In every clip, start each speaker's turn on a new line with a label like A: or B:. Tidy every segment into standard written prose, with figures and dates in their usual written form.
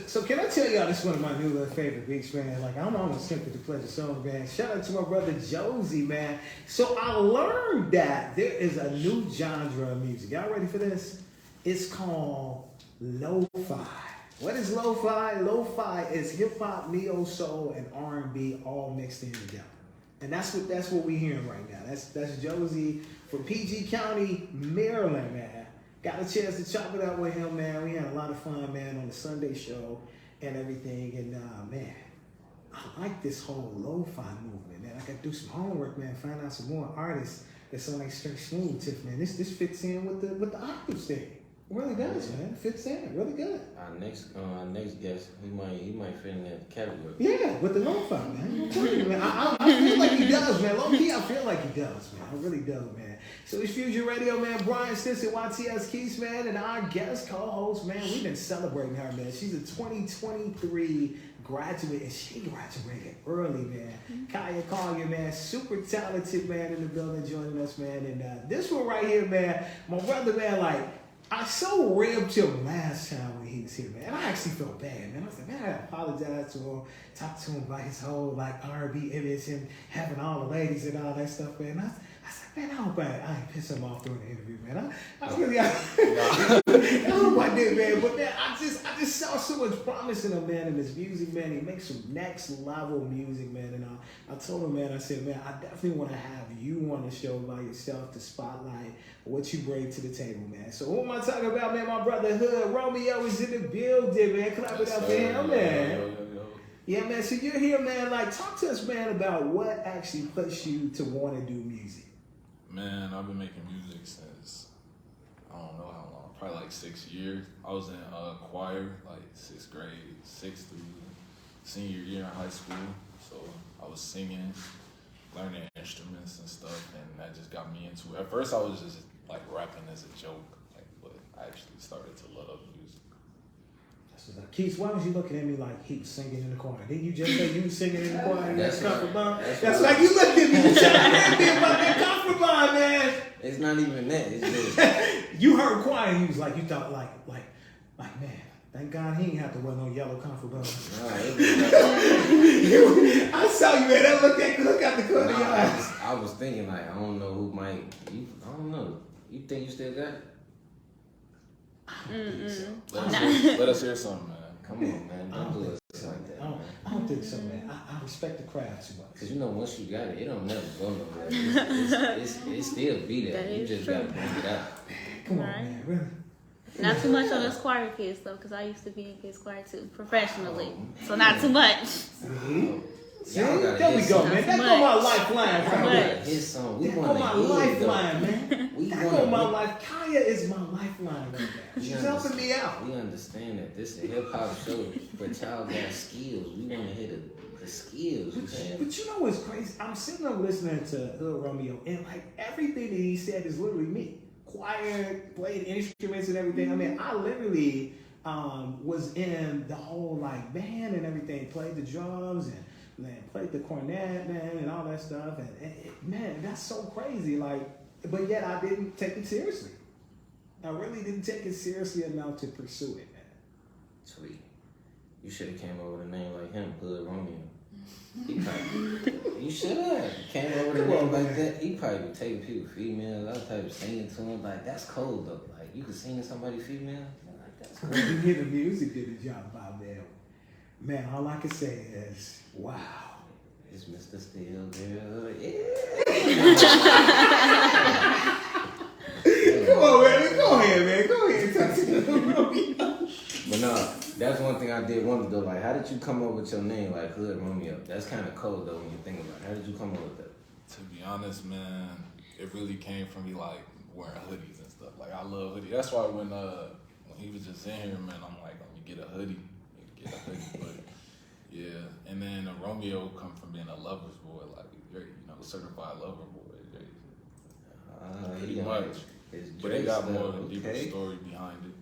A: So can I tell y'all this is one of my new little favorite beats, man? Like I'm almost tempted to play the song, man. Shout out to my brother Josie, man. So I learned that there is a new genre of music. Y'all ready for this? It's called lo-fi. What is lo-fi? Lo-fi is hip hop, neo soul, and R&B all mixed in together. And that's what we hearing right now. That's Josie from PG County, Maryland, man. Got a chance to chop it up with him, man. We had a lot of fun, man, on the Sunday show and everything. And man, I like this whole lo-fi movement, man. I got to do some homework, man. Find out some more artists that's on like straight smooth tip, man. This fits in with the octaves thing. It really does, man. It fits in really good.
B: Our next guest, he might fit in that category.
A: Yeah, with the lo-fi, man. I'm telling you, man. I feel like he does, man. Low key, I feel like he does, man. I really do, man. So it's Fusion Radio, man. Brian Stinson, YTS Keys, man, and our guest co-host, man. We've been celebrating her, man. She's a 2023 graduate, and she graduated early, man. Kaya Collier, man, super talented, man, in the building, joining us, man. And this one right here, man, my brother, man, like, I so ribbed him last time when he was here, man. And I actually felt bad, man. I was like, man, I gotta apologize to him, talk to him about his whole like R&B image and having all the ladies and all that stuff, man. I was like, man, I hope I ain't piss him off during the interview, man. I really, I hope I did, man. But man, I just saw so much promise in him, man, in his music, man. He makes some next level music, man. And I told him, man, I said, man, I definitely want to have you on the show by yourself to spotlight what you bring to the table, man. So who am I talking about, man? My brother Hood Romeo is in the building, man. Clap it up for him, man. Yo. Yeah, man. So you're here, man. Like, talk to us, man, about what actually pushed you to want to do music.
C: Man, I've been making music since, I don't know how long, probably like 6 years. I was in choir, like 6th grade, 6th through senior year in high school. So I was singing, learning instruments and stuff, and that just got me into it. At first I was just like rapping as a joke, like, but I actually started to love music.
A: Keith, why was you looking at me like he was singing in the choir? Didn't you just say you was singing in the choir? That's like you looked at me and said me about that comfort bond, man.
B: It's not even that. It's just
A: you heard choir and you was like, you thought like, man, thank God he ain't have to wear no yellow comfort bond. I saw you, man. That look at the corner of your eyes.
B: I was thinking like, I don't know who might. I don't know. You think you still got it?
C: Let us hear something, man.
B: Come on, man. Don't do us like that.
A: I don't think so, man. I respect the craft too much.
B: Because you know, once you got it, it don't never go nowhere. It still be there. You just got to bring it out.
A: Come on, man. Really?
D: Not too much on us choir kids, though, because I used to be in kids choir, too, professionally. So not too much.
A: See, there we go, man. That's on my lifeline, right?
B: His song. We
A: want my lifeline, man. That's on my life. Kaya is my lifeline right now. She's helping me out.
B: We understand that this is a hip hop show, but y'all got skills. We want to hear the skills.
A: But you know what's crazy? I'm sitting there listening to Hood Romeo, and like everything that he said is literally me. Choir, played instruments and everything. I mean, I literally was in the whole like band and everything. Played the drums and. Man, played the cornet, man, and all that stuff, and man, that's so crazy. Like, but yet I didn't take it seriously. I really didn't take it seriously enough to pursue it, man.
B: Sweet. You should have came over with a name like him, Hood Romeo. He probably, you should have came over with a name like that. He probably would take people female, that type of singing to him. Like, that's cold though. Like, you could sing to somebody female. Like, that's cool.
A: You hear the music did the job out there. Man, all I can say is, wow.
B: It's Mr. Steel, girl.
A: Come on, man. Go ahead, man. Go ahead. Talk to me.
B: But no, that's one thing I did wonder though. Like, how did you come up with your name, like Hood Romeo? That's kind of cold though when you think about it. How did you come up with that?
C: To be honest, man, it really came from me like wearing hoodies and stuff. Like, I love hoodies. That's why when he was just in here, man, I'm like, let me get a hoodie. But yeah, and then Romeo come from being a lover's boy, like certified lover boy. Pretty much. But it got more deeper story behind it.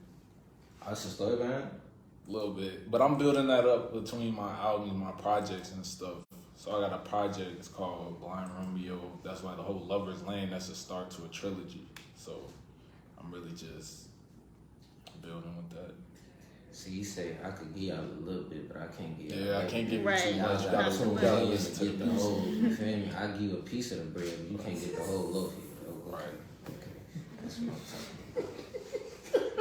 B: That's the story behind it?
C: A little bit, but I'm building that up between my albums, my projects and stuff. So I got a project. It's called Blind Romeo. That's why the whole Lover's Lane. That's a start to a trilogy. So I'm really just
B: See, you say I could give y'all a little bit, but I can't give y'all.
C: Yeah, I can't give you
D: Right.
C: too much.
B: Y'all
C: Gotta
B: got
C: tune
B: to
C: in to
B: get the whole. You feel me? I give you a piece of the bread, but you can't get the whole loaf.
C: Right.
B: Okay. That's what I'm talking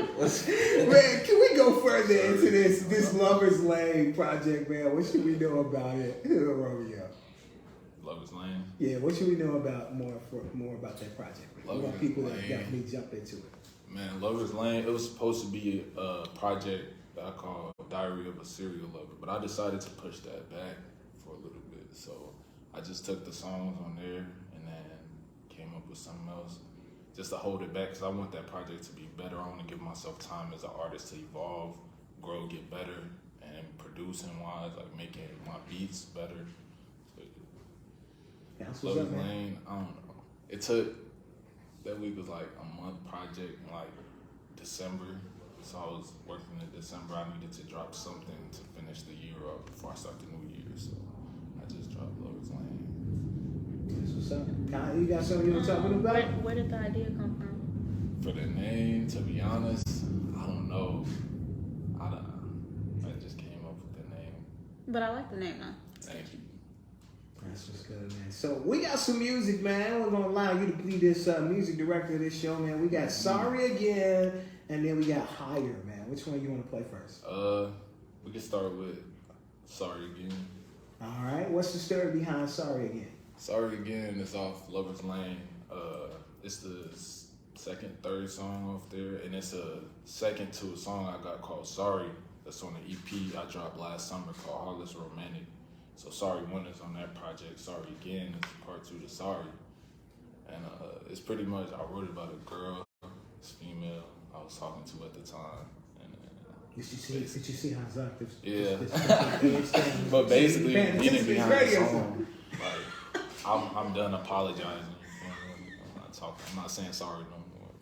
B: about.
A: Man, can we go further into this Lover's Lane project, man? What should we know about it, Romeo?
C: Lover's Lane.
A: Yeah, what should we know about more about that project? We want
C: Lover's
A: people to
C: Lane.
A: definitely jump into it.
C: Man, Lover's Lane, it was supposed to be a project that I called Diary of a Serial Lover, but I decided to push that back for a little bit. So I just took the songs on there and then came up with something else just to hold it back because I want that project to be better. I want to give myself time as an artist to evolve, grow, get better, and producing wise, like making my beats better. So,
A: That's what's up,
C: Lover's
A: man.
C: Lane, I don't know. It took, that week was like a month project in like December. So I was working in December. I needed to drop something to finish the year up before I start the new year. So I just dropped Lover's Lane.
A: That's what's up. Kai, you got something you want to talk about?
D: Where did the idea come from?
C: For the name, to be honest, I don't know. I just came up with the name.
D: But I like the name though.
C: Thank you.
A: That's what's good, man. So we got some music, man. We're gonna allow you to be this music director of this show, man. We got Sorry Again, and then we got Higher, man. Which one you want to play first?
C: We can start with Sorry Again.
A: All right. What's the story behind Sorry Again?
C: Sorry Again is off Lover's Lane. It's the third song off there, and it's a second to a song I got called Sorry. That's on the EP I dropped last summer called Heartless Romantic. So Sorry 1 is on that project. Sorry Again is part 2 to Sorry. And it's pretty much, I wrote about a girl, this female I was talking to at the time. And,
A: Did you see how Zach?
C: yeah. But basically, meaning behind the song, like, I'm done apologizing. I'm not saying sorry no more.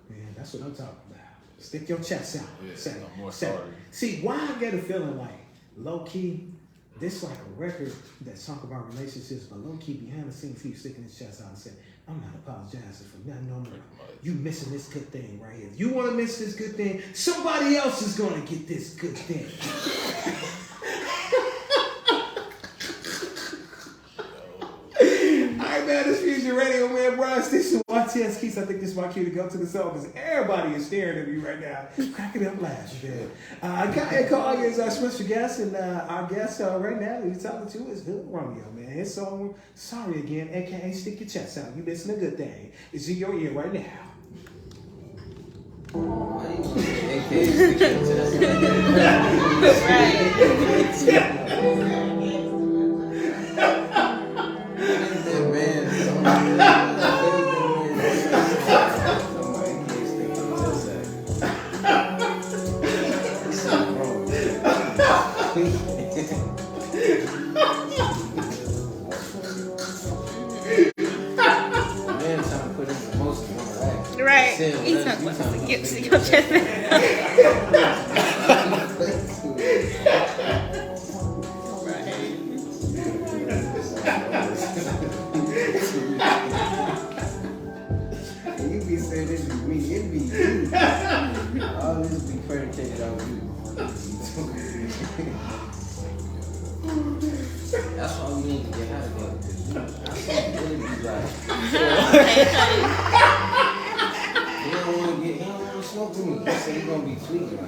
A: Yeah, that's what I'm talking about. Stick your chest out.
C: Yeah,
A: Say,
C: no more
A: say.
C: sorry.
A: See, why I get a feeling like low key, this like a record that's talk about relationships, but low key behind the scenes, he's sticking his chest out and saying, "I'm not apologizing for nothing no more. You missing this good thing right here. You want to miss this good thing? Somebody else is gonna get this good thing." Alright, man, this Fusion Radio, man. Brian Station, YTS Keys. I think this is my cue to go to the song because everybody is staring at me right now, cracking up laughing. Kaya Call is our special guest, and our guest right now that he's talking to is Romeo, man. His song, Sorry Again, aka Stick Your Chest Out. You missing a good thing. It's in your ear right now.
B: Why you want to say AKA stick your chest
D: Right. He's not going to get your chest.
B: You be saying this be me, it be you. All this be predicated on you. That's why we need to get out of there. That's what really be like. He don't want to smoke with me. He said he gonna be tweaking.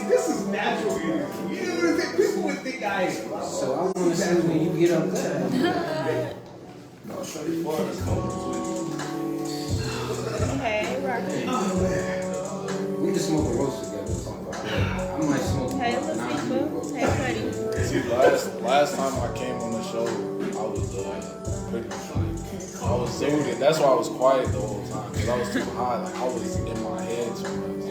A: This is natural energy. You know what I'm saying? People would think I am.
B: So I want to see when you get up there.
D: Okay, Rocky.
A: Oh, man.
B: We can smoke a roast together. I might smoke.
D: Hey, little people. Hey, Cuddy.
C: See, last time I came on the show, I was pretty like, I was zooted. That's why I was quiet the whole time, because I was too high. Like, I was in my head too much.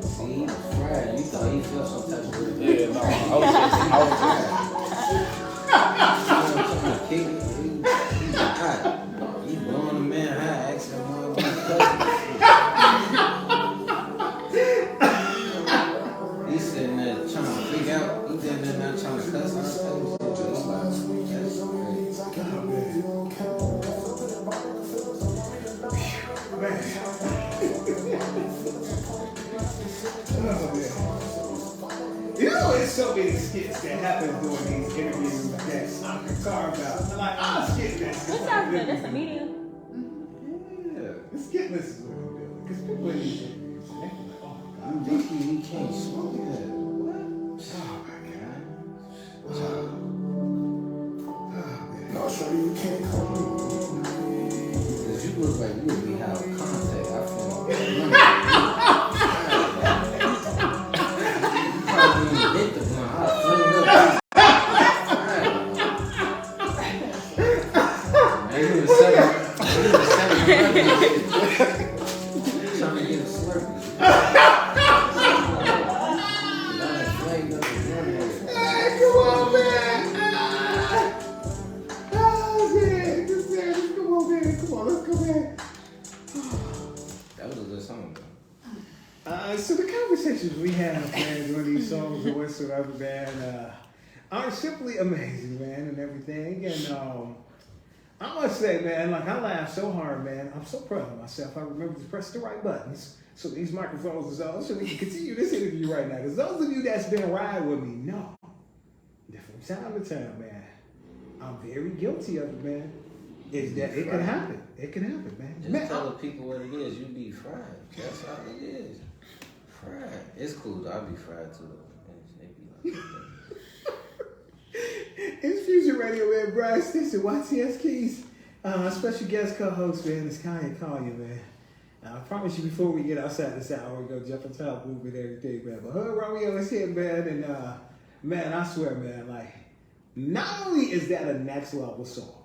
B: See, he was fried. You thought he felt some type of way.
C: Yeah, no, I was
B: trying to kick it. He's hot. You blowing a man high, asking him what he's He's sitting there trying to figure out. He's in there not trying to cuss out. It's like, that's crazy.
A: know, there's so many skits that happen during these interviews that I can carve out. I'm like, I'm a skit that.
D: That sounds good. That's a medium.
A: Yeah, the skit list is what I'm doing. Because people in these interviews, they be like, oh my God.
B: Lucky he can't smoke that. What?
A: Oh my God.
E: No, sure you can't come in.
B: Cause you look like you would be out of contact. I feel like probably even hit the blunt. I fling it up. Man, you was selling trying to get a Slurpee.
A: Hey, come on, man. Oh, man. Just come on, man. Come on, let's go, man.
B: That was a good song, though.
A: So the conversations we have, man, during these songs or whatsoever, man, are simply amazing, man, and everything. And I must say, man, like I laughed so hard, man. I'm so proud of myself. I remember to press the right buttons so these microphones are on, so we can continue this interview right now. Because those of you that's been around with me know, different time to time, man, I'm very guilty of it, man. Is that it can happen? It can happen, man.
B: Just
A: Man,
B: tell the people what it is. You be fried. That's all it is. Fried. It's cool though. I be fried too. They be like
A: It's Fusion Radio, man. Brian Stinson, YTS Keys. Special guest co-host, man, is Kanye Collier, man. I promise you before we get outside this hour, we're going to jump on top, move and everything, man. But Romeo is here, man. And, man, I swear, man, like, not only is that a next level song,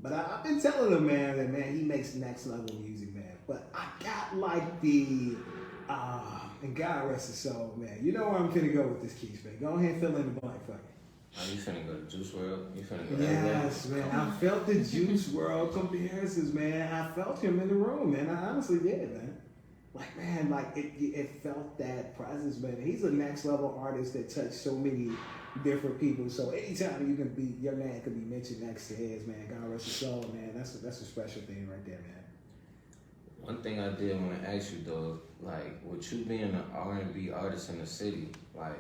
A: but I've been telling him, man, that, man, he makes next level music, man. But I got, like, the, and God rest his soul, man. You know where I'm finna go with this, Keys, man. Go ahead and fill in the blank for me.
B: oh, you finna go to Juice WRLD? You finna go
A: Yes, man. I felt the Juice WRLD comparisons, man. I felt him in the room, man. I honestly did, man. Like, man, like it felt that presence, man. He's a next level artist that touched so many different people. So anytime you can be, your man could be mentioned next to his, man. God rest his soul, man. That's a special thing right there, man.
B: One thing I did want to ask you though, like with you being an R&B artist in the city, like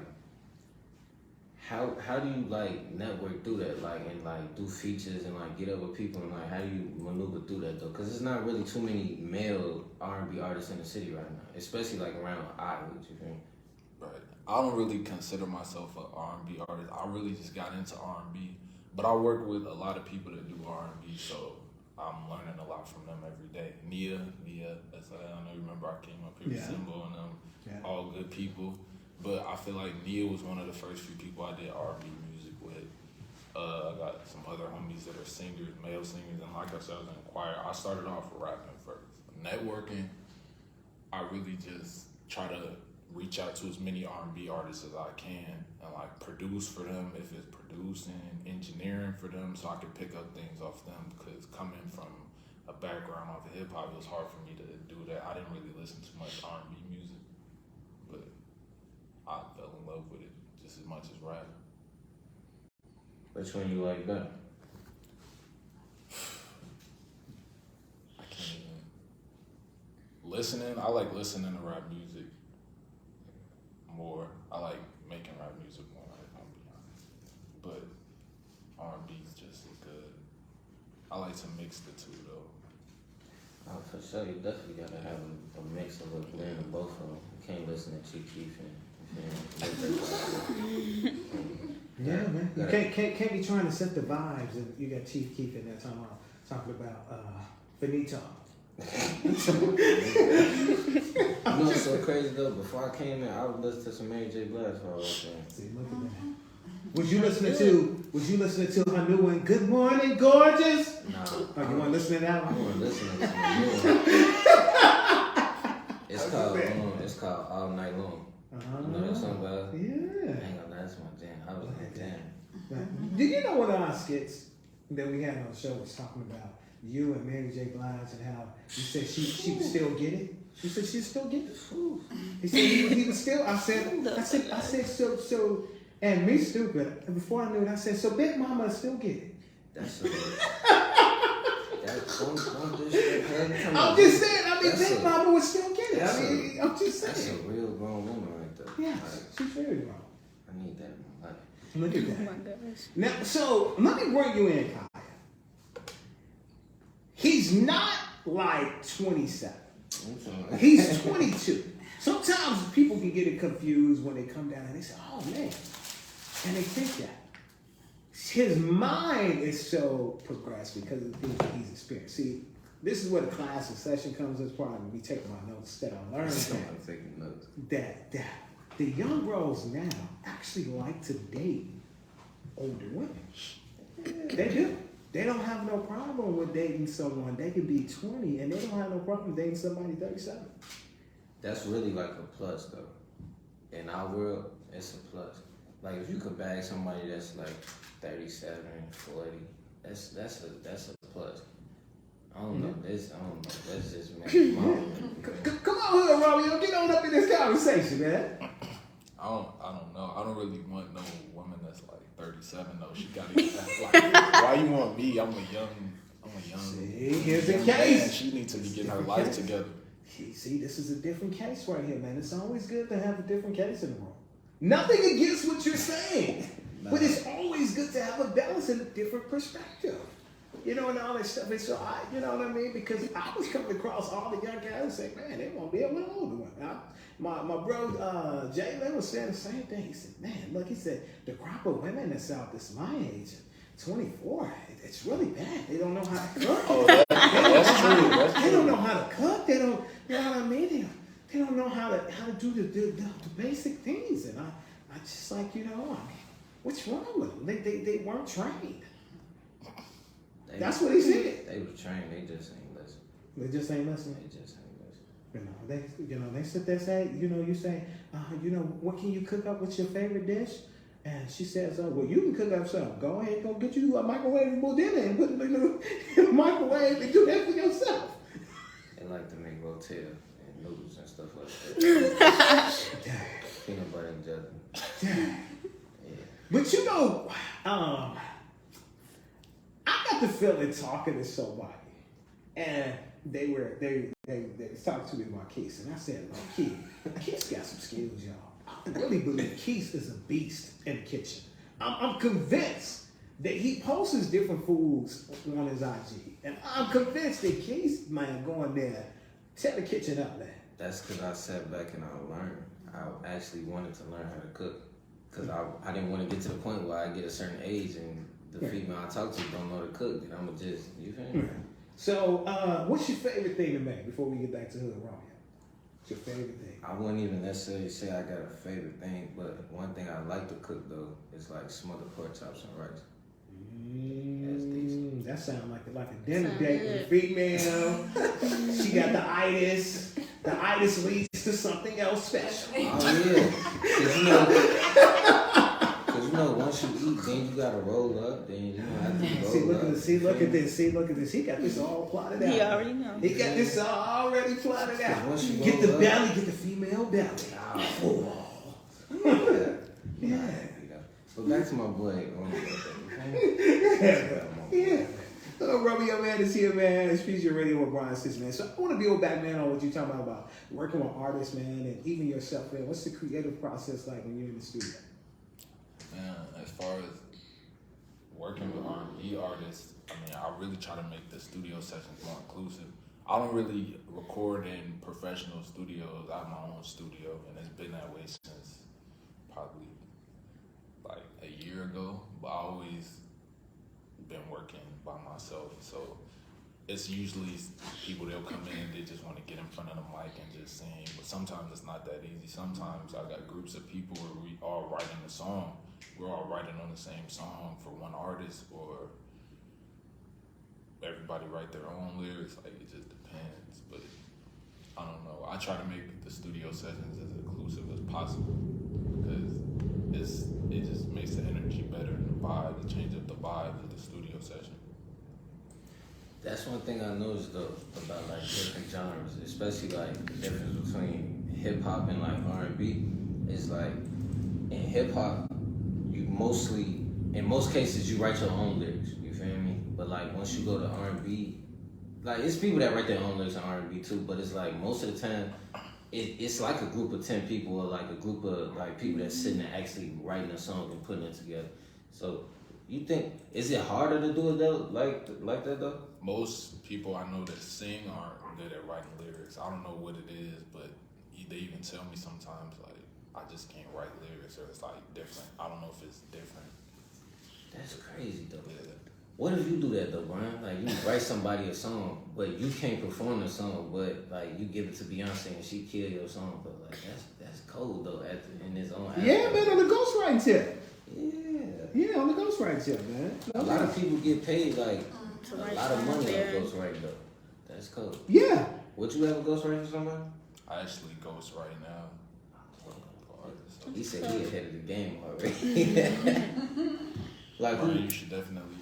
B: how do you like network through that, like and like do features and like get up with people and like how do you maneuver through that though? Cause there's not really too many male R&B artists in the city right now, especially like around Iowa. You feel me?
C: Right. I don't really consider myself an R&B artist. I really just got into R&B, but I work with a lot of people that do R&B, so I'm learning a lot from them every day. Nia, that's I don't know. Remember I came up here with Simbo and them, all good people. But I feel like Nia was one of the first few people I did R&B music with. I got some other homies that are singers, male singers, and like I said, I was in a choir. I started off rapping first. Networking, I really just try to reach out to as many R&B artists as I can and like produce for them if it's producing, engineering for them so I can pick up things off them, because coming from a background of hip hop, it was hard for me to do that. I didn't really listen to much R&B music, but I fell in love with it just as much as rap.
B: Which one you like better?
C: I can't even. Listening, I like listening to rap music more. I like making rap music more, if I'm being honest. But R&B's just as good. I like to mix the two though.
B: Oh, for sure, you definitely gotta have a mix of a blend of both of them. You can't listen to Chief Keef and
A: Yeah, man. You can't be trying to set the vibes and you got Chief Keef in there talking about Finito.
B: You know what's so crazy though? Before I came in, I would listen to some Mary J. Blige for all
A: See, look at that. Was you listening to her new one, Good Morning Gorgeous?
B: No.
A: Oh, you want to listen to that
B: I
A: one?
B: want to listen to some new one. It's called All Night Long. You know that song about?
A: Yeah.
B: Hang on, that's my jam. I was like, damn.
A: Do you know one of our skits that we had on the show was talking about you and Mary J. Blige and how you said she would still get it? She said she'd still get it. He said he was still. I said so. And me stupid. And before I knew it, I said so. Big Mama will still get it.
B: That's a don't disrespect her.
A: I'm just saying. I mean, Big Mama would still get it. I'm just saying.
B: That's a real grown woman right there.
A: Yes, she's very grown.
B: I need that in my life.
A: Look at
D: Oh my
A: that.
D: gosh.
A: Now, so let me bring you in, Kaya. He's not like 27. He's 22. Sometimes people can get it confused when they come down and they say, oh man, and they think that. His mind is so progressed because of the things that he's experienced. See, this is where the class and session comes as part of me taking my notes that I learned
B: I'm taking notes.
A: that the young girls now actually like to date older women. They do. They don't have no problem with dating someone. They could be 20 and they don't have no problem dating somebody 37.
B: That's really like a plus though. In our world, it's a plus. Like if you could bag somebody that's like 37, 40, that's a plus. I don't know. That's just me.
A: Come on here, Romeo. Get on up in this conversation, man.
C: I don't know. I don't really want no woman that's like 37 though. She gotta get that. Like, why you want me? I'm a young.
A: See, here's the
C: young
A: case.
C: man. She needs to be getting her life together.
A: See, this is a different case right here, man. It's always good to have a different case in the room. Nothing against what you're saying, but it's always good to have a balance and a different perspective. You know, and all that stuff. And so, you know what I mean? Because I was coming across all the young guys and saying, man, they won't be able to hold one. My bro, Jay Lynn was saying the same thing. He said, man, look, he said, the crop of women that's out this my age, 24, it's really bad. They don't know how to cook.
C: Oh, that's true.
A: They don't know how to cook. They don't, you know what I mean? They don't know how to do the basic things. And I just like, you know, I mean, what's wrong with them? They weren't trained. That's what he said.
B: They were trained. They just ain't listen.
A: They just ain't listening.
B: They just ain't listen.
A: They sit there say, you say, what can you cook up? What's your favorite dish? And she says, well, you can cook up something. Go ahead, go get you a microwavable dinner and put it in the microwave and do that for yourself.
B: They like to make rotel and noodles and stuff like that. Peanut butter and jelly.
A: Yeah. But I got the feeling talking to somebody, and they was talking to me about Keith, and I said, Keith's got some skills, y'all. I really believe Keith is a beast in the kitchen. I'm convinced that he posts different foods on his IG, and I'm convinced that Keith, man, going there, tear the kitchen up, man.
B: That's because I sat back and I learned. I actually wanted to learn how to cook, because I didn't want to get to the point where I get a certain age and the female I talk to don't know to cook, and I'm just, you feel me?
A: So, what's your favorite thing to make before we get back to Hood Romeo? What's your favorite thing?
B: I wouldn't even necessarily say I got a favorite thing, but one thing I like to cook though is like smothered pork chops and rice. That's decent.
A: That sounds like a dinner date with a female. She got the itis. The itis leads to something else special.
B: Oh yeah, because you know once you eat, then you gotta roll up. Then you know have to roll up.
A: See, look at this. He got this all plotted out.
D: He already know.
A: He got this already plotted out.
B: Once you
A: Get the
B: roll up,
A: belly, get the female belly. Yeah.
B: But back to my boy.
A: Yeah. Hello, Romeo, man. It's here, man. It's Fusion Radio with Brian Sis, man. So I want to build back, man, on what you're talking about working with artists, man, and even yourself, man. What's the creative process like when you're in the studio?
C: Man, as far as working with R&B artists, I mean, I really try to make the studio sessions more inclusive. I don't really record in professional studios. I have my own studio, and it's been that way since probably like a year ago, but I always been working by myself. So it's usually people, they'll come in, they just want to get in front of the mic and just sing, but sometimes it's not that easy. Sometimes I got groups of people where we all writing a song. We're all writing on the same song for one artist, or everybody write their own lyrics. Like, it just depends, but I don't know. I try to make the studio sessions as inclusive as possible, because it just makes the energy better and the vibe. It changes up the vibe of the studio session.
B: That's one thing I noticed though about like different genres, especially like the difference between hip hop and like R&B. Is like in hip hop, you mostly, in most cases, you write your own lyrics. You feel me? But like once you go to R&B, like it's people that write their own lyrics in R&B too. But it's like most of the time, it's like a group of 10 people or like a group of like people that's sitting and actually writing a song and putting it together. So you think, is it harder to do it though, like that though?
C: Most people I know that sing aren't good at writing lyrics. I don't know what it is, but they even tell me sometimes like I just can't write lyrics, or it's like different. I don't know if it's different.
B: That's crazy though.
C: Yeah.
B: What if you do that though, Brian? Like you write somebody a song, but you can't perform the song, but like you give it to Beyonce and she kill your song, but like that's cold though in his own aspect.
A: Yeah, man, on the ghostwriting tip.
B: Yeah.
A: Yeah, on the ghostwriting tip, man.
B: A lot of people get paid like
D: To
B: a
D: write
B: lot of
D: songs
B: money on
D: there.
B: ghostwriting though. That's cool.
A: Yeah.
B: Would you ever ghostwrite for somebody?
C: I actually ghost right now. For artists.
B: He said he ahead of the game already. Like
C: Or
B: who?
C: you should definitely,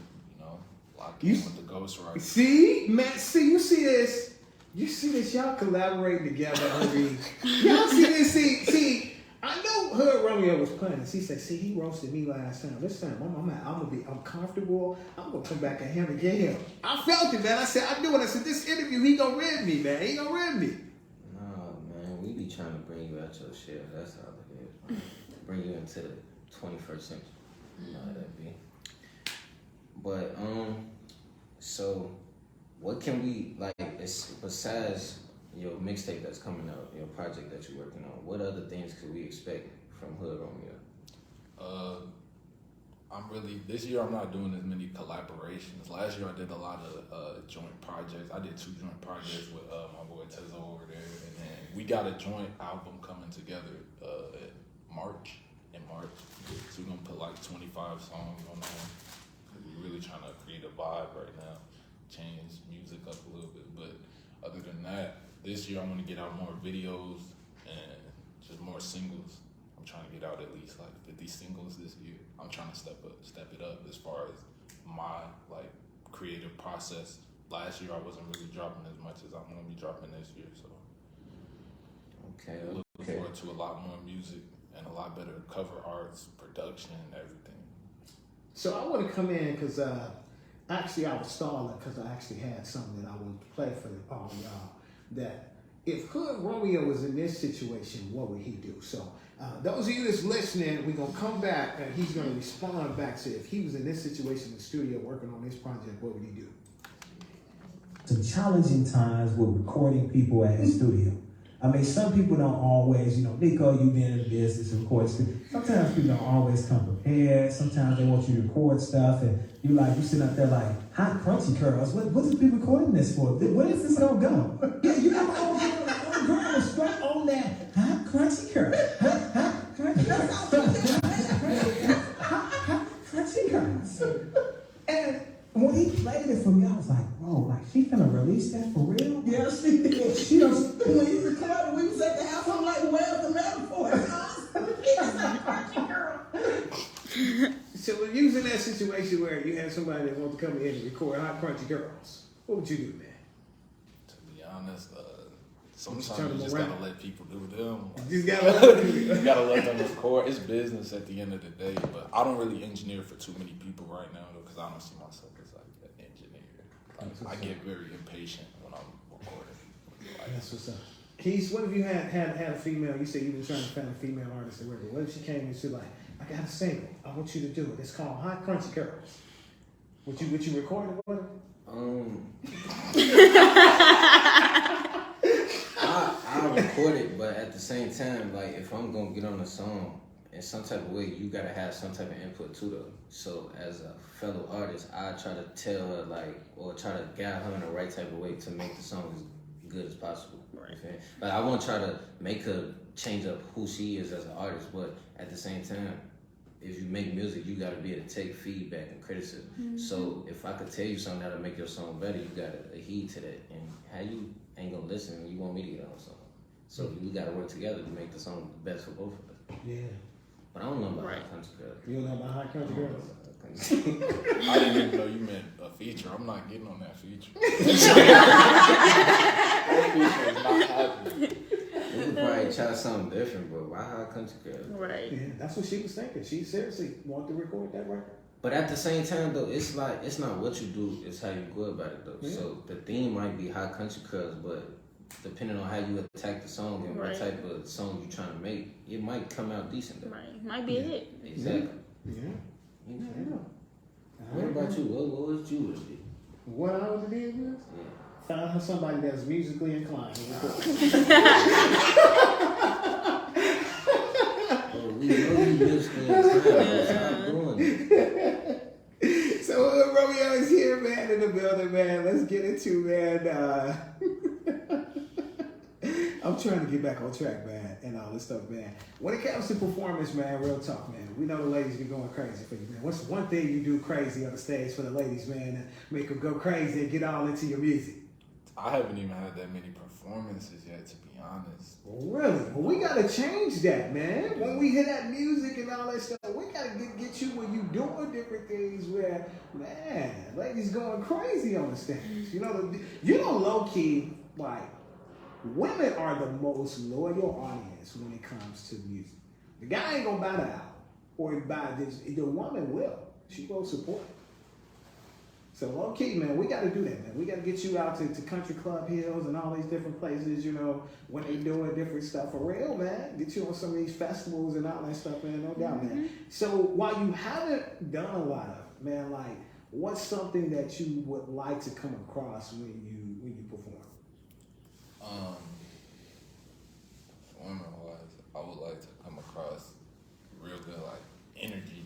C: lock in with the ghostwriter.
A: See, man, you see this? You see this? Y'all collaborating together, homie. Y'all see this? See, I know Hood Romeo was playing this. He said, see, he roasted me last time. This time, I'm comfortable. I'm gonna come back at him and get him. I felt it, man. I said, I knew it. I said, this interview, he gonna rid me, man. He gonna rid me.
B: Nah, man, we be trying to bring you out your shell. That's how it is. Man. Bring you into the 21st century. You know how that be. But so what can we like? Besides your mixtape that's coming out, your project that you're working on, what other things could we expect from Hood Romeo?
C: This year I'm not doing as many collaborations. Last year I did a lot of joint projects. I did 2 joint projects with my boy Tezo over there, and then we got a joint album coming together in March. So we're gonna put like 25 songs on there. Cause we're really trying to create a vibe right now, change music up a little bit. But other than that, this year I want to get out more videos and just more singles. I'm trying to get out at least like 50 singles this year. I'm trying to step it up as far as my like creative process. Last year I wasn't really dropping as much as I'm gonna be dropping this year. So
B: Okay.
C: looking forward to a lot more music and a lot better cover arts, production, everything.
A: So I want to come in because actually I was stalling because I actually had something that I would play for all y'all. That if Hood Romeo was in this situation, what would he do? So those of you that's listening, we're going to come back and he's going to respond back to if he was in this situation in the studio working on this project, what would he do?
F: Some challenging times with recording people at his studio. I mean, some people don't always, Nico, you've been in the business, of course. Sometimes people don't always come prepared. Sometimes they want you to record stuff, and you sitting up there like, hot crunchy curls. What is people recording this for? Where is this gonna go? Yeah, you have a girl straight on that hot crunchy curl. Hot crunchy curls. Hot crunchy curls. And when he played it for me, I was like, bro, like she finna release that for real? Yeah, she did. She was when you recorded, we was at the house, I'm like, where's the metaphor?
A: So when you was in that situation where you had somebody that wanted to come in and record Hot Crunchy Girls, what would you do, man?
C: To be honest, sometimes
A: turn
C: you
A: them
C: just
A: around.
C: gotta let people do them.
A: You just gotta
C: You gotta let them record. It's business at the end of the day, but I don't really engineer for too many people right now though, because I don't see myself as like an engineer. Like, I get very impatient when I'm recording. Like,
A: That's what's up. Keith, what if you had a female, you said you been trying to find a female artist to work with. What if she came and said like, I got a single, I want you to do it. It's called Hot Crunchy Girls. Would you record it with her?
B: I'll record it, but at the same time, like if I'm gonna get on a song in some type of way, you gotta have some type of input too though. So as a fellow artist, I try to tell her or try to guide her in the right type of way to make the song as good as possible. Right. Okay? But I won't try to make her change up who she is as an artist, but at the same time, if you make music, you gotta be able to take feedback and criticism. Mm-hmm. So if I could tell you something that'll make your song better, you gotta heed to that. And how you ain't gonna listen, you want me to get on a song. So we gotta work together to make the song the best for both of us.
A: Yeah.
B: But I don't know about Hot Country Girls.
A: You don't know about Hot Country Girls?
C: I didn't even know you meant a feature. I'm not getting on that feature. That feature is not happening.
B: We could probably try something different, but why Hot Country Girls?
D: Right.
A: Yeah, that's what she was thinking. She seriously wanted to record that record.
B: But at the same time, though, it's like it's not what you do; it's how you go about it, though. Yeah. So the theme might be Hot Country Girls, but depending on how you attack the song and
D: Right.
B: what type of song you're trying to make, it might come out decent though.
D: Right. Might be a hit.
B: Exactly.
A: Yeah.
B: You know.
A: Yeah.
B: What about you? What was you would be?
A: What I was did was
B: Yeah.
A: found somebody that's musically inclined.
B: Oh, we know you musically inclined. Stop doing it.
A: So Romeo is here, man, in the building, man. Let's get into, man. I'm trying to get back on track, man, and all this stuff, man. When it comes to performance, man, real talk, man. We know the ladies be going crazy for you, man. What's one thing you do crazy on the stage for the ladies, man, to make them go crazy and get all into your music?
C: I haven't even had that many performances yet, to be honest.
A: Really? Well, we gotta change that, man. When we hear that music and all that stuff, we gotta get you when you doing different things where, man, ladies going crazy on the stage. You know, low key, like, women are the most loyal audience when it comes to music. The guy ain't gonna buy the album or buy this. The woman will. She will support it. So low key, man, we got to do that, man. We got to get you out to Country Club Hills and all these different places, you know, when they doing different stuff for real, man. Get you on some of these festivals and all that stuff, man. No doubt, man. So while you haven't done a lot of it, man, like, what's something that you would like to come across when you perform?
C: Performing-wise, I would like to come across real good, like,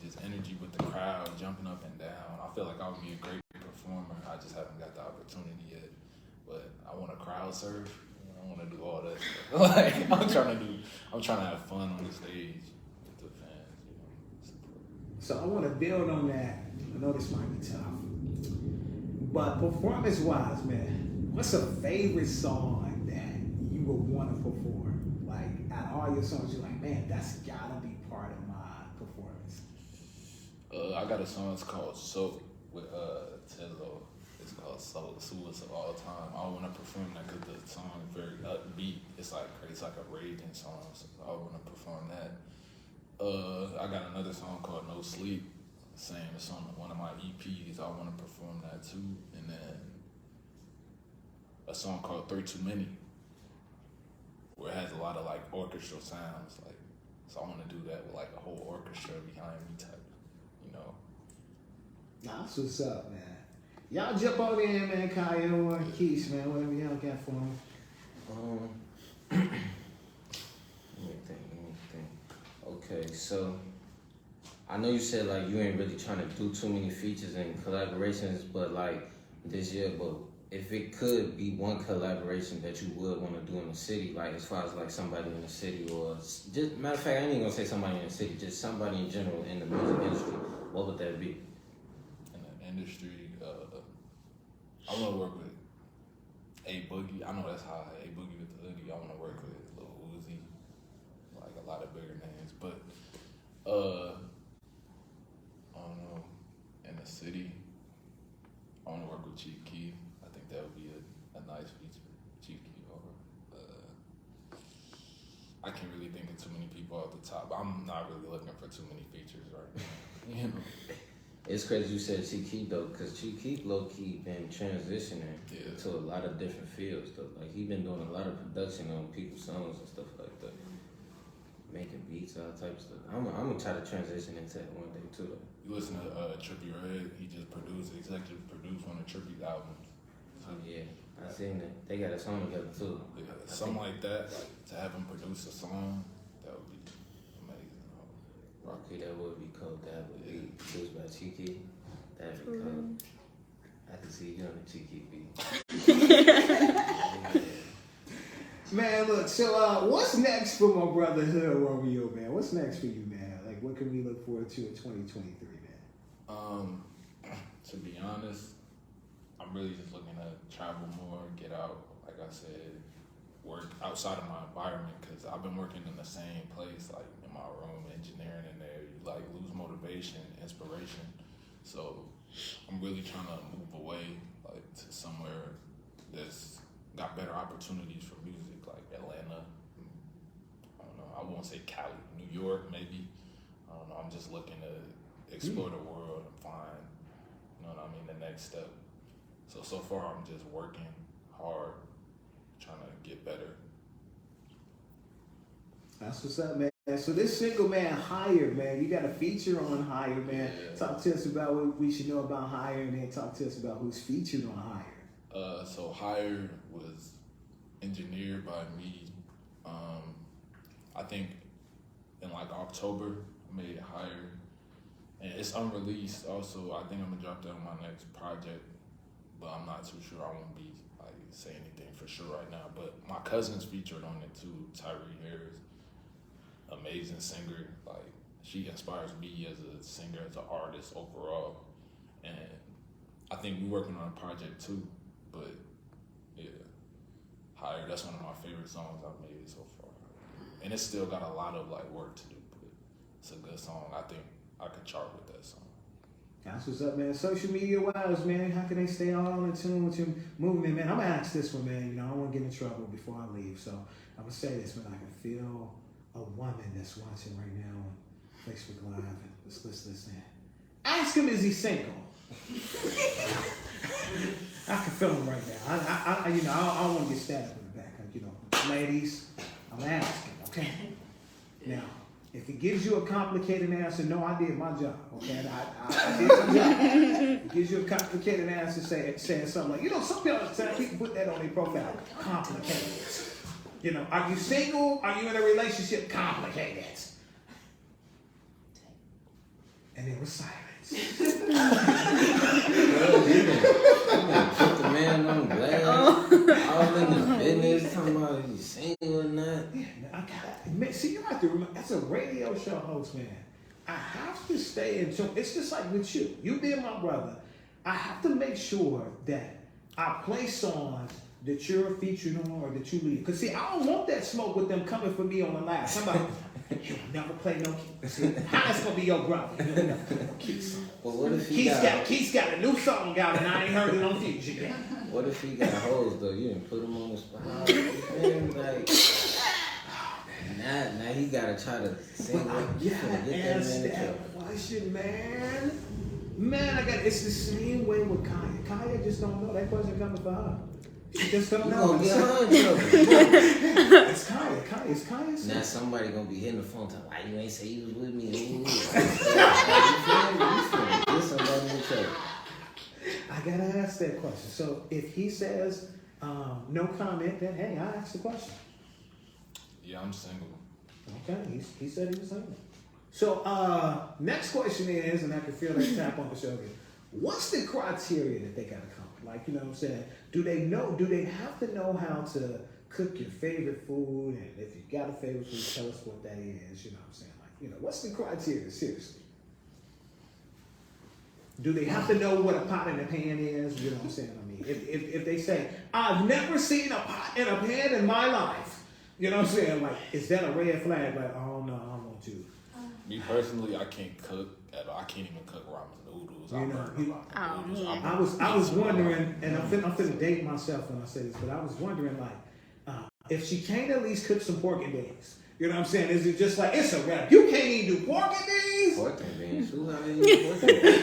C: just energy with the crowd, jumping up and down. I feel like I would be a great performer. I just haven't got the opportunity yet. But I want to crowd surf. I want to do all that stuff. Like, I'm trying to have fun on the stage with the fans, you know.
A: So I want to build on that. I know this might be tough, but performance-wise, man, what's a favorite song that you would want to perform? Like, out of all your songs, you're like, man, that's gotta be part of my performance.
C: I got a song. It's called "Soap" with Tezzo. It's called "Soap," Sweetest of All Time. I want to perform that because the song is very upbeat. It's like a raging song. So I want to perform that. I got another song called "No Sleep." Same, it's on one of my EPs. I want to perform that too. And then a song called "Three Too Many," where it has a lot of like orchestral sounds. Like, so I want to do that with like a whole orchestra behind me type. You know.
A: Nah, that's what's up, man. Y'all jump on in, man. Kaya or Keith, man. Whatever y'all got for them.
B: Let me think. Okay, so I know you said like you ain't really trying to do too many features and collaborations, but like this year, but if it could be one collaboration that you would want to do in the city, like as far as like somebody in the city or just, matter of fact, I ain't even gonna say somebody in the city, just somebody in general in the music industry, what would that be?
C: In the industry, I want to work with A Boogie. I know that's high. A Boogie with the Hoodie. I want to work with Lil Uzi, like a lot of bigger names. But I don't know. In the city, I want to work with Chief Keef. I think that would be a nice feature. Chief Keef over. I can't really think of too many people off the top. I'm not really looking for too many features right now. You know.
B: It's crazy you said Chief Keef though, because Chief Keef low-key been transitioning to a lot of different fields though. Like he been doing a lot of production on people's songs and stuff like that. Making beats, all types of stuff. I'm gonna try to transition into that one day too though.
C: You listen to Trippie Redd, he just executive produced one of Trippie's albums.
B: Oh yeah, I seen that. They got a song together too.
C: Yeah, something like that, like to have him produce a song, that would be amazing.
B: Okay, that would be cool. That would be produced by Cheeky. That'd be cool. I can see you on the Cheeky beat.
A: Man, look, so what's next for my brother Hood Romeo, man? What's next for you, man? Like, what can we look forward to in 2023, man?
C: To be honest, I'm really just looking to travel more, get out, like I said, work outside of my environment, because I've been working in the same place, like in my room, engineering in there. You like lose motivation, inspiration. So I'm really trying to move away, like to somewhere that's got better opportunities for music, like Atlanta. I don't know, I won't say Cali, New York maybe. I don't know, I'm just looking to explore the world and find, you know what I mean, the next step. So far I'm just working hard, trying trying to get better.
A: That's what's up, man. So this single, man, Higher, man. You got a feature on Higher, man.
C: Yeah.
A: Talk to us about what we should know about Higher, and then talk to us about who's featured on Higher.
C: So Higher was engineered by me. I think in like October, I made it Higher. And it's unreleased also. I think I'm gonna drop that on my next project, but I'm not too sure. I won't be like saying anything for sure right now. But my cousin's featured on it too, Tyree Harris. Amazing singer. Like, she inspires me as a singer, as an artist overall. And I think we're working on a project too. But yeah, Higher, that's one of my favorite songs I've made so far. And it's still got a lot of like work to do, but it's a good song. I think I could chart with that song.
A: That's what's up, man. Social media wise, man, how can they stay all in tune with your movement, man? I'm gonna ask this one, man. You know, I don't want to get in trouble before I leave, so I'm gonna say this, man. I can feel a woman that's watching right now on Facebook Live, and let's listen. Ask him, is he single? I can feel him right now. I you know, I don't want to get stabbed in the back. You know, ladies, I'm asking, okay? Now, if he gives you a complicated answer, no, I did my job, okay? I did my job. If he gives you a complicated answer, saying something like, you know, some people put that on their profile, complicated. You know, are you single? Are you in a relationship? Complicated. And there was silence.
B: Put the man on blast. All in the business, talking about you single or not.
A: Man, see, you have to remember, as a radio show host, man, I have to stay in tune. It's just like with you. You being my brother, I have to make sure that I play songs that you're featured on or that you lead. Because, see, I don't want that smoke with them coming for me on the live. Somebody, you'll never play no Keith. How that's going to be your brother? You'll never play no Keith song.
B: Well, what if
A: Keith's got a new song out and I ain't heard it on Fusion yet.
B: What if he got hoes, though? You didn't put him on the spot. Man, like, now he got to try to sing.
A: But I gotta ask that question, man. Man, it's the same way with Kaya. Kaya just don't know. That question coming for her. She just don't know. It's Kaya. It's Kaya's.
B: Now somebody gonna be hitting the phone talking, why you ain't say you was with me?
A: I gotta ask that question. So if he says no comment, then hey, I asked the question.
C: Yeah, I'm single.
A: Okay, he said he was single. So next question is, and I can feel that tap on the shoulder. What's the criteria that they gotta come? Like, you know what I'm saying? Do they have to know how to cook your favorite food? And if you got a favorite food, tell us what that is. You know what I'm saying? Like, you know, what's the criteria? Seriously. Do they have to know what a pot and a pan is? You know what I'm saying? I mean, if they say, I've never seen a pot and a pan in my life. You know what I'm saying? Like, is that a red flag? Like, oh no, I don't want you.
C: Me personally, I can't cook at all. I can't even cook ramen noodles.
A: I was wondering, and I'm finna date myself when I say this, but I was wondering, like, if she can't at least cook some pork and beans. You know what I'm saying? Is it just like, it's a wrap? You can't even do pork and beans?
B: Pork and beans? Who have any pork and beans?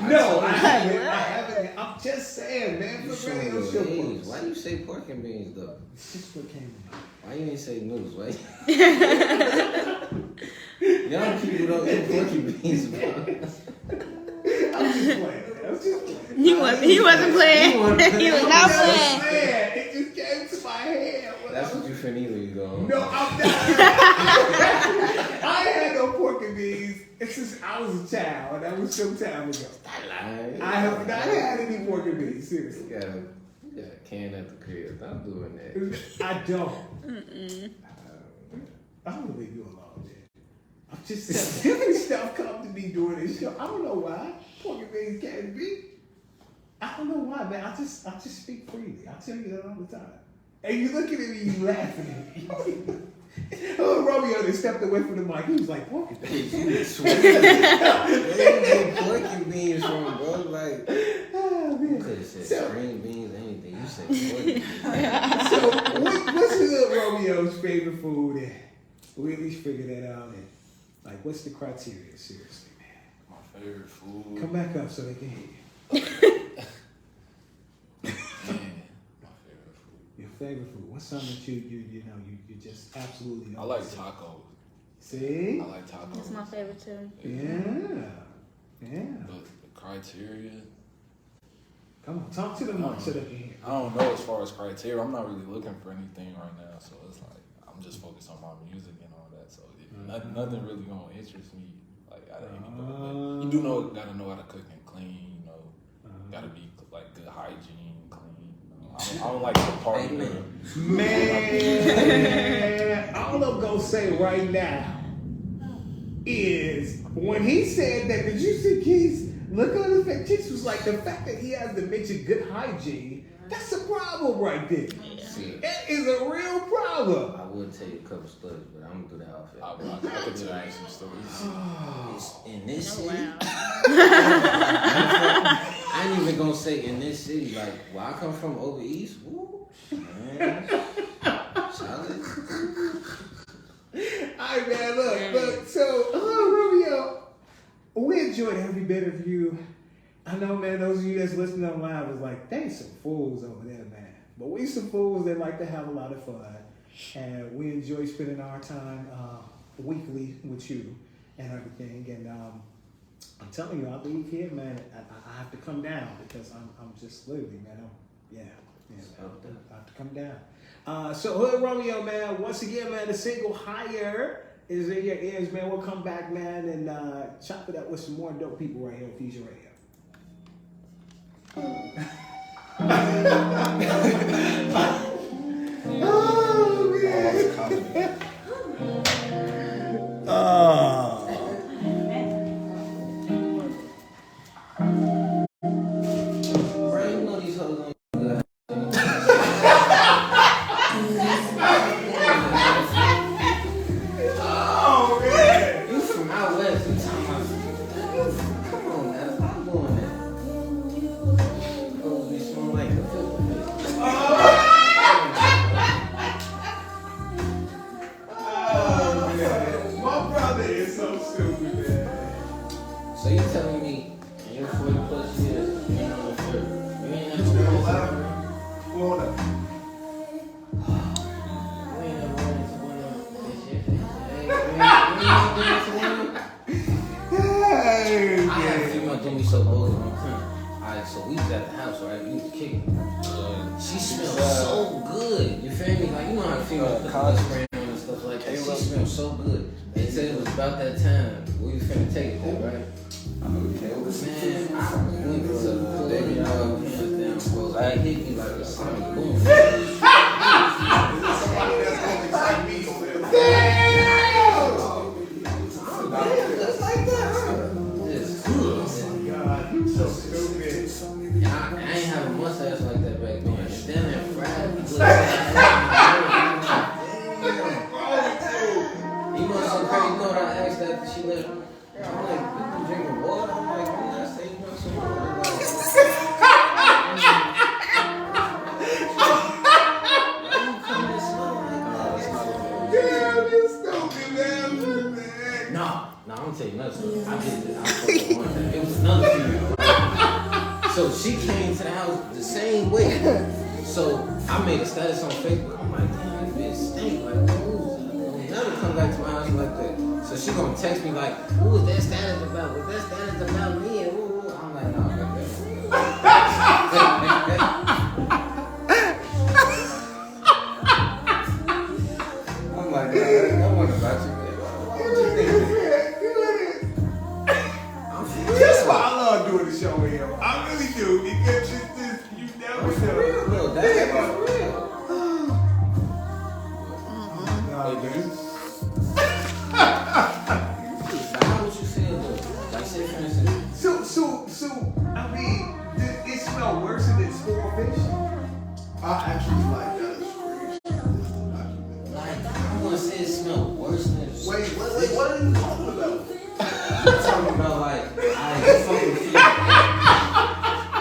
A: No, I haven't. I'm just saying, man.
B: Why you say pork and beans, though?
A: It's just what came out.
B: Why you ain't say noodles? Why? Young people don't eat pork and beans, bro.
A: I'm just playing.
D: He wasn't playing. He was not playing.
A: It just came to my head.
B: That's what you finna eat when you go home.
A: No, I'm not. I had no pork and beans. It's just I was a child, and that was some time ago. I have not had any pork and beans. Seriously.
B: You got a can at the crib. Stop doing that.
A: I don't. I'm gonna leave you alone, man. I'm just saying, stuff come to me during this show. I don't know why. Pork and beans can't be. I don't know why, man. I just speak freely. I tell you that all the time. And you looking at me, you laughing at me. Oh, Romeo just stepped away from the mic. He was like, pork and beans.
B: You swear. Where you get pork and beans from, bro? Like,
A: oh, man.
B: you could have said green beans, anything. You said pork and beans.
A: So, what's Romeo's favorite food? And we at least figure that out. And, like, what's the criteria? Seriously, man.
C: My favorite food.
A: Come back up so they can hear you. favorite food? What's something that you just absolutely
C: I like tacos.
A: See?
C: I like tacos.
D: That's my favorite too.
A: Yeah.
C: The criteria.
A: Come on, talk to them much so they can hear.
C: I don't know as far as criteria. I'm not really looking for anything right now, so it's like I'm just focused on my music and all that. So nothing really gonna interest me like out of anybody. Like, you do gotta know how to cook and clean. You know, gotta be like good hygiene, clean. I don't like to party.
A: Man, all I'm gonna say right now is when he said that, did you see Keith's look on his face? Keith was like, the fact that he has to mention good hygiene, that's a problem right there.
B: See,
A: That is a real problem.
B: I would tell you a couple stories, but I'm gonna do that off.
C: I could tell you some stories.
B: In this
D: Oh,
B: city,
D: wow.
B: I ain't even gonna say in this city. Like where I come from over east, woo, man, solid.
A: Alright, man, look. So, Romeo, we enjoyed every bit of you. I know, man, those of you that's listening online was like, they some fools over there, man. But we some fools that like to have a lot of fun. And we enjoy spending our time weekly with you and everything. And I'm telling you, I leave here, man, I have to come down because I'm just literally, man, I have to come down. So Hood Romeo, man, once again, man, the single Higher is in your ears, man. We'll come back, man, and chop it up with some more dope people right here on Fusion Radio. Oh, man.
B: Bro, you know these hoes don't do that.
A: Oh, man.
B: You from out west, you talking about? Come on, man, stop doing that. Oh, you smell like a filter.
A: Oh, man. My brother is so stupid, man.
B: So you telling me in your 40 plus years, you ain't on the shirt, you ain't never
E: Still
B: worn
E: alive.
B: it?
E: Florida.
B: You ain't never worn it to one of them. This shit, hey, you ain't never worn it to one of them?
A: Hey,
B: I had a female do me so bold one time. Alright, so we was at the house, right? We was kicking. She smelled so good. You feel me? Like, you know how females put the spray on and stuff like that. She smelled so good. They said it was about that time. We was finna take it there, right? Man, I went to the club, hands down, close. I hit me like a sonic boom.
E: Somebody that's gonna excite me over there.
B: Just like that, huh? Just good.
A: God, you so stupid.
B: And I ain't have a mustache like that back then. Then that fried good. You know what's so crazy? You know what I asked that she left? I'm like, you drinking water? I'm like, man, I say you want some water. Why you come and smell like
A: Damn, you stupid, man.
B: Nah, I'm gonna tell you another story. I did this. I fucked with one thing. It was another female. So she came to the house the same way. So I made a status on Facebook. I'm like, damn, this bitch stink. Like, don't never come back to my house like that. So she gonna text me like, who was that status about? Was that status about me? And woo. I'm like, nah, back I'm like, nah, that wasn't about you, man. What would you think?
A: That's why I love doing the show with him. I really do because you never
B: I'm for real,
A: know.
B: though. That's for real.
A: Nah, man.
B: How would you feel though? Like say for instance,
A: So, I mean, it smell worse than it's four fish?
E: I actually like that.
B: like I'm gonna say it smell worse than
E: Wait, what are you talking about?
B: I'm talking about like I fucking feel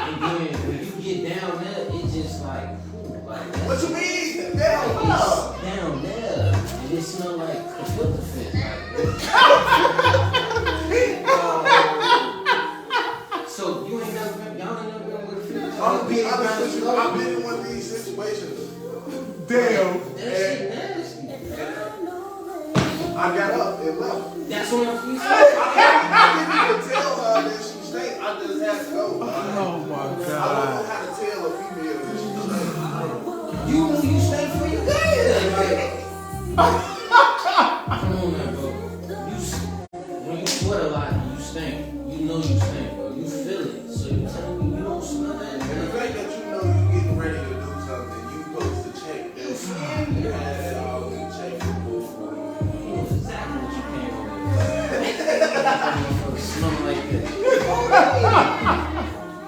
B: and then when you get down there, it just like
E: What you mean?
B: like,
E: Damn, no.
B: it's down there and it smell like gefilte fish. So you ain't never been, y'all ain't never been with a fish.
E: I'm gonna be honest with you. I've been in one of these situations.
A: Damn.
B: That shit nasty.
E: I got up and left.
B: That's what I'm
E: I didn't even tell her that she stank. I just had to go.
A: Oh my
E: I don't know
A: God.
E: how to tell a female that she stank.
B: You stink for your girl. Come on now, bro. When you sweat a lot and you stink, you know you stink, bro. You feel it. So you telling me you don't smell that?
E: And the fact that you know you getting ready to do something, you supposed to check this. You had it all in check.
B: You know exactly what you came over there. Smell like that.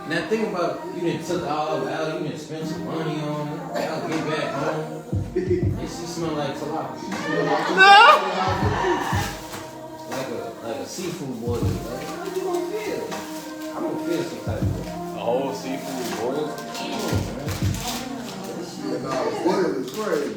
B: Now think about you done took all out, you done spent some money on it. I'll get back home. And she smell like tilapia. Like a seafood boil. Like, how you gonna feel? I'm gonna feel some type of way.
C: A whole seafood boil?
E: And boil is crazy.